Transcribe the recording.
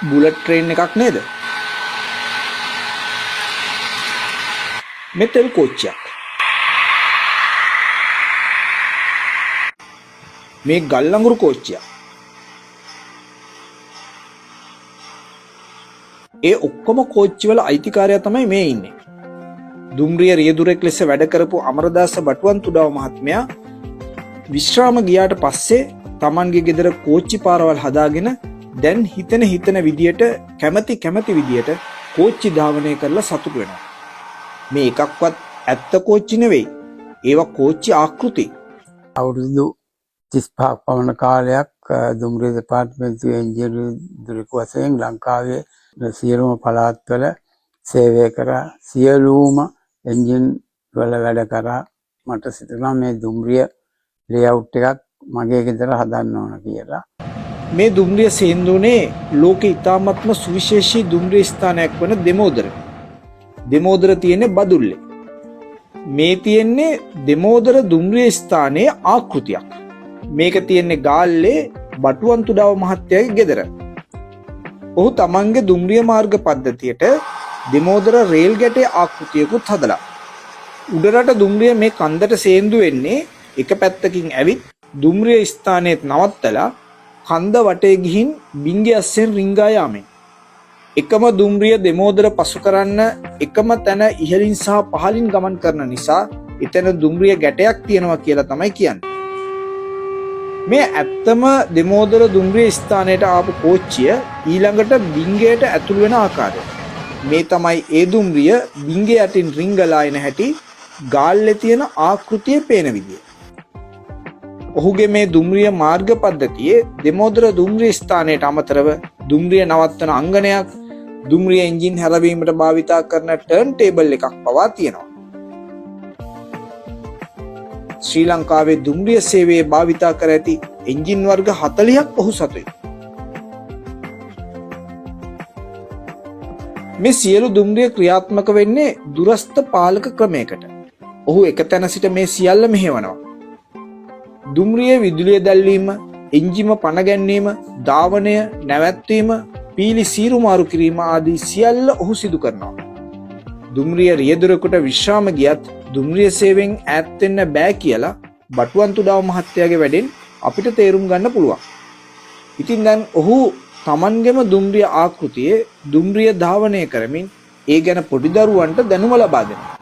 Bullet train එකක් නේද? මේ තෙල් කෝච්චියක්. මේ ගල් අඟුරු කෝච්චියක්. ඒ ඔක්කොම කෝච්චිවල අයිතිකාරයා තමයි මේ ඉන්නේ. දුම්රිය රියදුරෙක් ලෙස වැඩ කරපු අමරදාස බටුවන්තුඩාව මහත්මයා විශ්‍රාම ගියාට පස්සේ Tamanගේ ගෙදර කෝච්චි පාරවල් හදාගෙන දැන් හිතන විදියට කැමති විදියට කෝච්චි ධාවනය කරලා සතුටු වෙනවා. මේ එකක්වත් ඇත්ත කෝච්චි නෙවෙයි. ඒවා කෝච්චි ආකෘති. අවුරුදු 35ක් පමණ කාලයක් දුම්රිය දෙපාර්තමේන්තුවේ ඉංජිනේරු වශයෙන් ලංකාවේ සියලුම පළාත්වල සේවය කරා. සියලුම එන්ජින් වල වැඩ කරා. මට සිතුණා මේ දුම්රිය ලේඅවුට් එකක් මගේ ගෙදර හදන්න ඕන කියලා. මේ දුම්රිය සේන්දුනේ ලෝකේ ඉතාමත්ම සුවිශේෂී දුම්රිය ස්ථානයක් වන දෙමෝදර. දෙමෝදර තියෙන්නේ බදුල්ලේ. මේ තියෙන්නේ දෙමෝදර දුම්රිය ස්ථානයේ ආකෘතියක්. මේක තියෙන්නේ ගාල්ලේ බටුවන්තුඩාව මහත්තයාගේ ගෙදර. ඔහු තමන්ගේ දුම්රිය මාර්ග පද්ධතියට දෙමෝදර රේල් ගැටේ ආකෘතියකුත් හදලා. උඩරට දුම්රිය මේ කන්දට සේන්දු වෙන්නේ එක පැත්තකින් ඇවිත් දුම්රිය ස්ථානයේත් නවත්තලා කන්ද වටේ ගිහින් බිංගේ අස්සෙන් රිංගා යාමෙන්. එකම දුම්රිය දෙමෝදර පසු කරන්න එකම තැන ඉහළින් සහ පහළින් ගමන් කරන නිසා එතන දුම්රිය ගැටයක් තියෙනවා කියලා තමයි කියන්නේ. මේ ඇත්තම දෙමෝදර දුම්රිය ස්ථානයට ආපු කෝච්චිය ඊළඟට බිංගයට ඇතුළු වෙන ආකාරය. මේ තමයි ඒ දුම්රිය බිංගේ යටින් රිංගලා එන හැටි ගාල්ලේ තියෙන ආකෘතියේ පේන විදිය. ඔහුගේ මේ දුම්රිය මාර්ග පද්ධතියේ දෙමෝදර දුම්රිය ස්ථානයට අමතරව දුම්රිය නවත්තන අංගනයක්, දුම්රිය එන්ජින් හැරවීමට භාවිතා කරන ටර්න් ටේබල් එකක් පවා තියෙනවා. ශ්‍රී ලංකාවේ දුම්රිය සේවයේ භාවිතා කර ඇති එන්ජින් වර්ග 40ක් ඔහු සතුයි. මේ සියලු දුම්රිය ක්‍රියාත්මක වෙන්නේ දුරස්ත පාලක ක්‍රමයකට. ඔහු එක තැන සිට මේ සියල්ල මෙහෙවනවා. දුම්රිය විදුලිය දැල්වීම, එන්ජිම පණ ගැන්වීම, ධාවනය, නැවැත්වීම, පීලි සීරු මාරු කිරීම ආදී සියල්ල ඔහු සිදු කරනවා. දුම්රිය රියදුරෙකුට විශ්‍රාම ගියත් දුම්රිය සේවයෙන් ඈත් වෙන්න බෑ කියලා බටුවන්තුඩාව මහත්තයාගේ වැඩෙන් අපිට තේරුම් ගන්න පුළුවන්. ඉතින් දැන් ඔහු Tamanගෙම දුම්රිය ආකෘතියේ දුම්රිය ධාවනය කරමින් ඒ ගැන පොඩි දරුවන්ට දැනුම ලබා දෙනවා.